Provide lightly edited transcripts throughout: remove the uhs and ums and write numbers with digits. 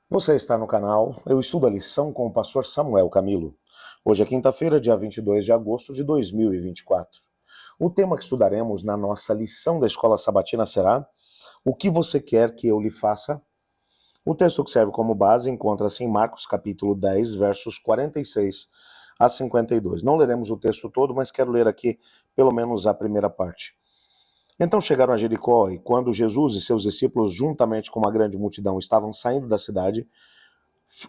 Você está no canal Eu Estudo a Lição com o pastor Samuel Camilo. Hoje é quinta-feira, dia 22 de agosto de 2024. O tema que estudaremos na nossa lição da Escola Sabatina será: O que você quer que eu lhe faça? O texto que serve como base encontra-se em Marcos capítulo 10, versos 46 a 52. Não leremos o texto todo, mas quero ler aqui pelo menos a primeira parte. Então chegaram a Jericó, e quando Jesus e seus discípulos, juntamente com uma grande multidão, estavam saindo da cidade,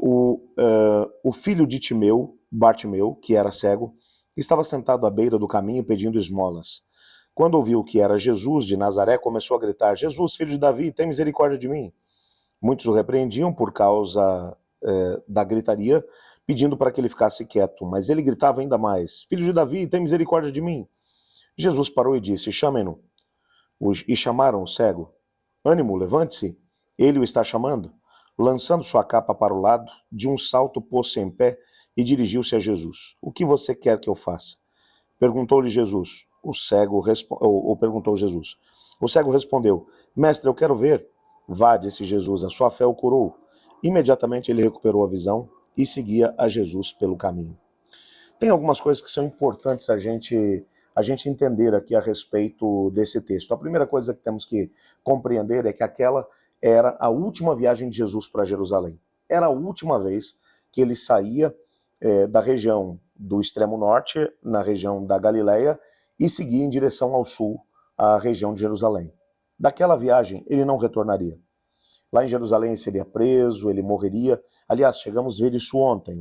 o filho de Timeu, Bartimeu, que era cego, estava sentado à beira do caminho pedindo esmolas. Quando ouviu que era Jesus de Nazaré, começou a gritar: Jesus, filho de Davi, tem misericórdia de mim. Muitos o repreendiam por causa da gritaria, pedindo para que ele ficasse quieto, mas ele gritava ainda mais: Filho de Davi, tem misericórdia de mim. Jesus parou e disse: Chamem-no. E chamaram o cego. Ânimo, levante-se, ele o está chamando. Lançando sua capa para o lado, de um salto pôs-se em pé e dirigiu-se a Jesus. O que você quer que eu faça? Perguntou-lhe Jesus. Perguntou Jesus. O cego respondeu: Mestre, eu quero ver. Vá, disse Jesus, a sua fé o curou. Imediatamente ele recuperou a visão e seguia a Jesus pelo caminho. Tem algumas coisas que são importantes a gente entender aqui a respeito desse texto. A primeira coisa que temos que compreender é que aquela era a última viagem de Jesus para Jerusalém. Era a última vez que ele saía da região do extremo norte, na região da Galileia, e seguia em direção ao sul, à região de Jerusalém. Daquela viagem, ele não retornaria. Lá em Jerusalém ele seria preso, ele morreria. Aliás, chegamos a ver isso ontem.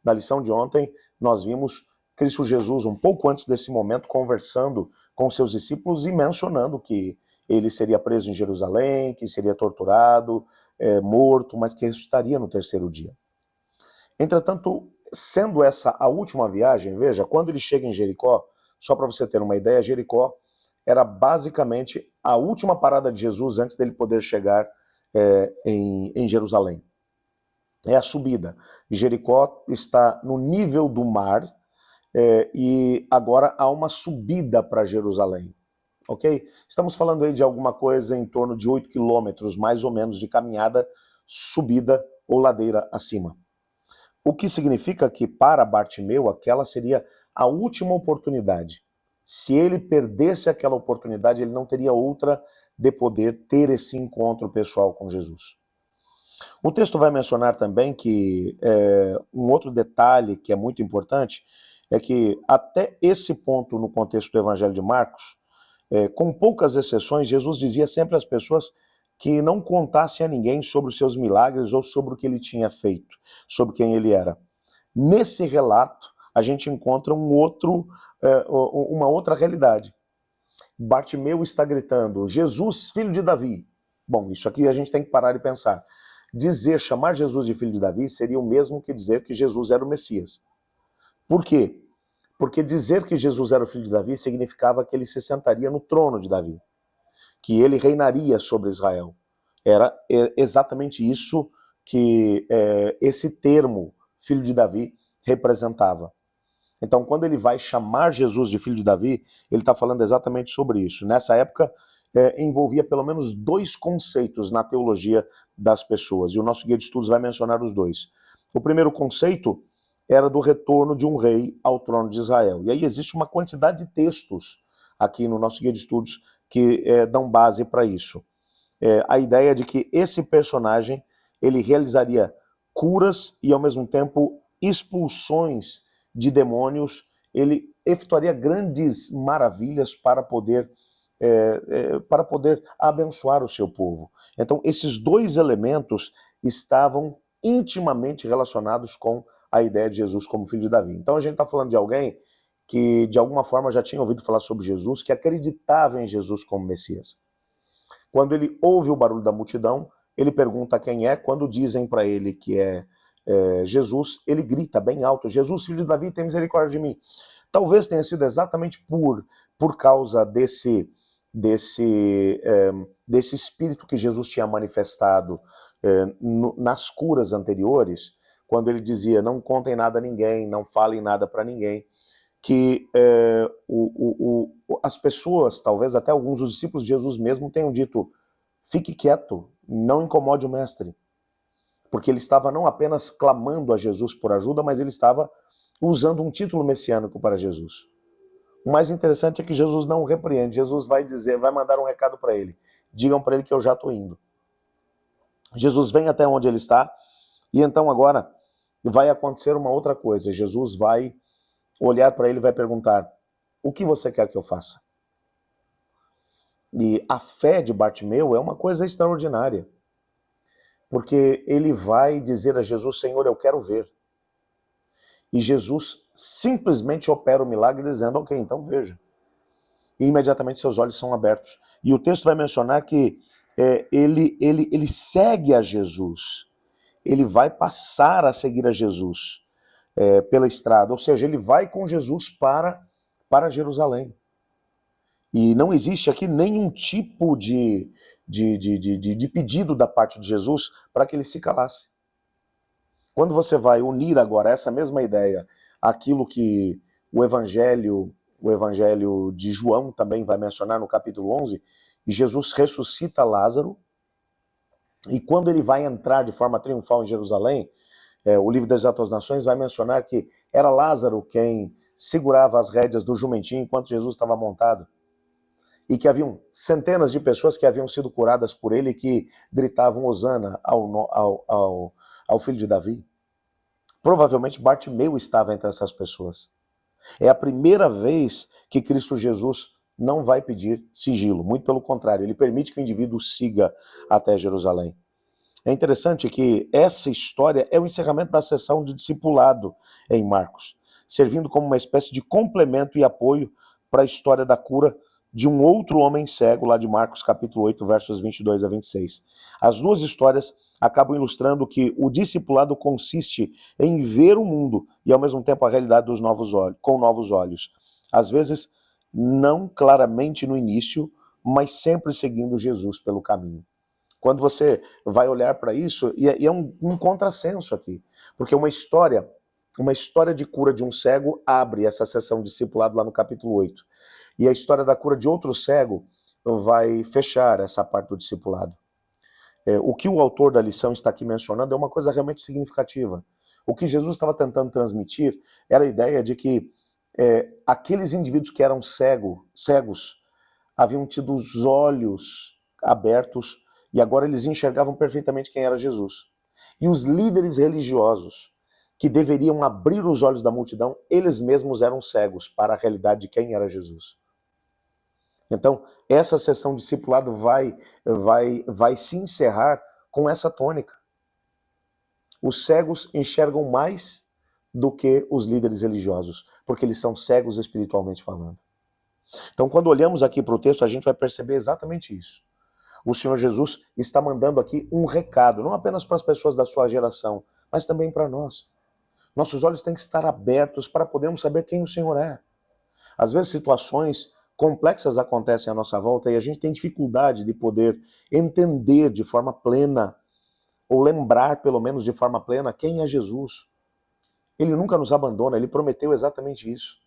Na lição de ontem, nós vimos Cristo Jesus, um pouco antes desse momento, conversando com seus discípulos e mencionando que ele seria preso em Jerusalém, que seria torturado, morto, mas que ressuscitaria no terceiro dia. Entretanto, sendo essa a última viagem, veja, quando ele chega em Jericó, só para você ter uma ideia, Jericó era basicamente a última parada de Jesus antes dele poder chegar em Jerusalém. É a subida. Jericó está no nível do mar e agora há uma subida para Jerusalém. Ok? Estamos falando aí de alguma coisa em torno de 8 quilômetros, mais ou menos, de caminhada, subida ou ladeira acima. O que significa que para Bartimeu aquela seria a última oportunidade. Se ele perdesse aquela oportunidade, ele não teria outra de poder ter esse encontro pessoal com Jesus. O texto vai mencionar também que um outro detalhe que é muito importante é que até esse ponto no contexto do Evangelho de Marcos, com poucas exceções, Jesus dizia sempre às pessoas que não contasse a ninguém sobre os seus milagres ou sobre o que ele tinha feito, sobre quem ele era. Nesse relato, a gente encontra uma outra realidade. Bartimeu está gritando: Jesus, filho de Davi. Bom, isso aqui a gente tem que parar e pensar. Chamar Jesus de filho de Davi seria o mesmo que dizer que Jesus era o Messias. Por quê? Porque dizer que Jesus era o filho de Davi significava que ele se sentaria no trono de Davi, que ele reinaria sobre Israel. Era exatamente isso que esse termo, filho de Davi, representava. Então, quando ele vai chamar Jesus de filho de Davi, ele está falando exatamente sobre isso. Nessa época, envolvia pelo menos dois conceitos na teologia das pessoas, e o nosso guia de estudos vai mencionar os dois. O primeiro conceito era do retorno de um rei ao trono de Israel. E aí existe uma quantidade de textos aqui no nosso guia de estudos que dão base para isso. A ideia de que esse personagem ele realizaria curas e ao mesmo tempo expulsões de demônios, ele efetuaria grandes maravilhas para poder abençoar o seu povo. Então, esses dois elementos estavam intimamente relacionados com a ideia de Jesus como filho de Davi. Então, a gente está falando de alguém que, de alguma forma, já tinha ouvido falar sobre Jesus, que acreditava em Jesus como Messias. Quando ele ouve o barulho da multidão, ele pergunta quem é. Quando dizem para ele que é Jesus, ele grita bem alto: Jesus, filho de Davi, tem misericórdia de mim. Talvez tenha sido exatamente por causa desse espírito que Jesus tinha manifestado nas curas anteriores, quando ele dizia: não contem nada a ninguém, não falem nada para ninguém, que as pessoas, talvez até alguns dos discípulos de Jesus mesmo, tenham dito: fique quieto, não incomode o mestre. porque ele estava não apenas clamando a Jesus por ajuda, mas ele estava usando um título messiânico para Jesus. O mais interessante é que Jesus não o repreende, Jesus vai mandar um recado para ele. Digam para ele que eu já estou indo. Jesus vem até onde ele está, e então agora vai acontecer uma outra coisa. Jesus vai olhar para ele e vai perguntar: o que você quer que eu faça? E a fé de Bartimeu é uma coisa extraordinária, porque ele vai dizer a Jesus: Senhor, eu quero ver. E Jesus simplesmente opera o milagre dizendo: ok, então veja. E imediatamente seus olhos são abertos. E o texto vai mencionar que ele segue a Jesus. Ele vai passar a seguir a Jesus pela estrada. Ou seja, ele vai com Jesus para Jerusalém. E não existe aqui nenhum tipo de pedido da parte de Jesus para que ele se calasse. Quando você vai unir agora essa mesma ideia àquilo que o Evangelho de João também vai mencionar no capítulo 11, Jesus ressuscita Lázaro, e quando ele vai entrar de forma triunfal em Jerusalém, o livro das Atos das Nações vai mencionar que era Lázaro quem segurava as rédeas do jumentinho enquanto Jesus estava montado, e que haviam centenas de pessoas que haviam sido curadas por ele, que gritavam Hosana ao filho de Davi. Provavelmente Bartimeu estava entre essas pessoas. É a primeira vez que Cristo Jesus não vai pedir sigilo, muito pelo contrário, ele permite que o indivíduo siga até Jerusalém. É interessante que essa história é o encerramento da sessão de discipulado em Marcos, servindo como uma espécie de complemento e apoio para a história da cura de um outro homem cego, lá de Marcos capítulo 8, versos 22 a 26. As duas histórias acabam ilustrando que o discipulado consiste em ver o mundo e ao mesmo tempo a realidade com novos olhos. Às vezes, não claramente no início, mas sempre seguindo Jesus pelo caminho. Quando você vai olhar para isso, e é um contrassenso aqui, porque uma história de cura de um cego abre essa sessão de discipulado lá no capítulo 8. E a história da cura de outro cego vai fechar essa parte do discipulado. O que o autor da lição está aqui mencionando é uma coisa realmente significativa. O que Jesus estava tentando transmitir era a ideia de que aqueles indivíduos que eram cegos haviam tido os olhos abertos e agora eles enxergavam perfeitamente quem era Jesus. E os líderes religiosos que deveriam abrir os olhos da multidão, eles mesmos eram cegos para a realidade de quem era Jesus. Então, essa sessão de discipulado vai se encerrar com essa tônica. Os cegos enxergam mais do que os líderes religiosos, porque eles são cegos espiritualmente falando. Então, quando olhamos aqui para o texto, a gente vai perceber exatamente isso. O Senhor Jesus está mandando aqui um recado, não apenas para as pessoas da sua geração, mas também para nós. Nossos olhos têm que estar abertos para podermos saber quem o Senhor é. Às vezes situações complexas acontecem à nossa volta e a gente tem dificuldade de poder entender de forma plena, ou lembrar pelo menos de forma plena, quem é Jesus. Ele nunca nos abandona, ele prometeu exatamente isso.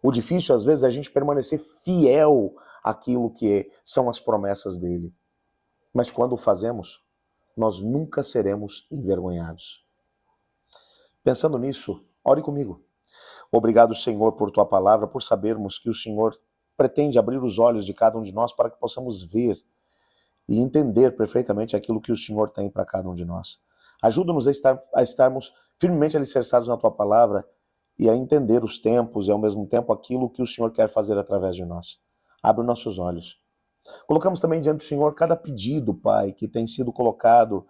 O difícil às vezes é a gente permanecer fiel àquilo que são as promessas dele. Mas quando o fazemos, nós nunca seremos envergonhados. Pensando nisso, ore comigo. Obrigado, Senhor, por tua palavra, por sabermos que o Senhor pretende abrir os olhos de cada um de nós para que possamos ver e entender perfeitamente aquilo que o Senhor tem para cada um de nós. Ajuda-nos a estarmos firmemente alicerçados na tua palavra e a entender os tempos e ao mesmo tempo aquilo que o Senhor quer fazer através de nós. Abre os nossos olhos. Colocamos também diante do Senhor cada pedido, Pai, que tem sido colocado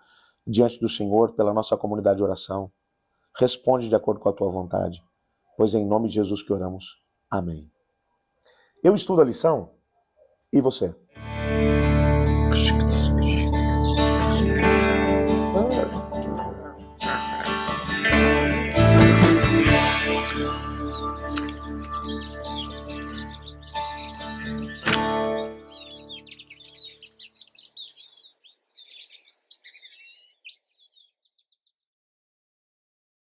diante do Senhor pela nossa comunidade de oração. Responde de acordo com a tua vontade, pois é em nome de Jesus que oramos. Amém. Eu estudo a lição, e você?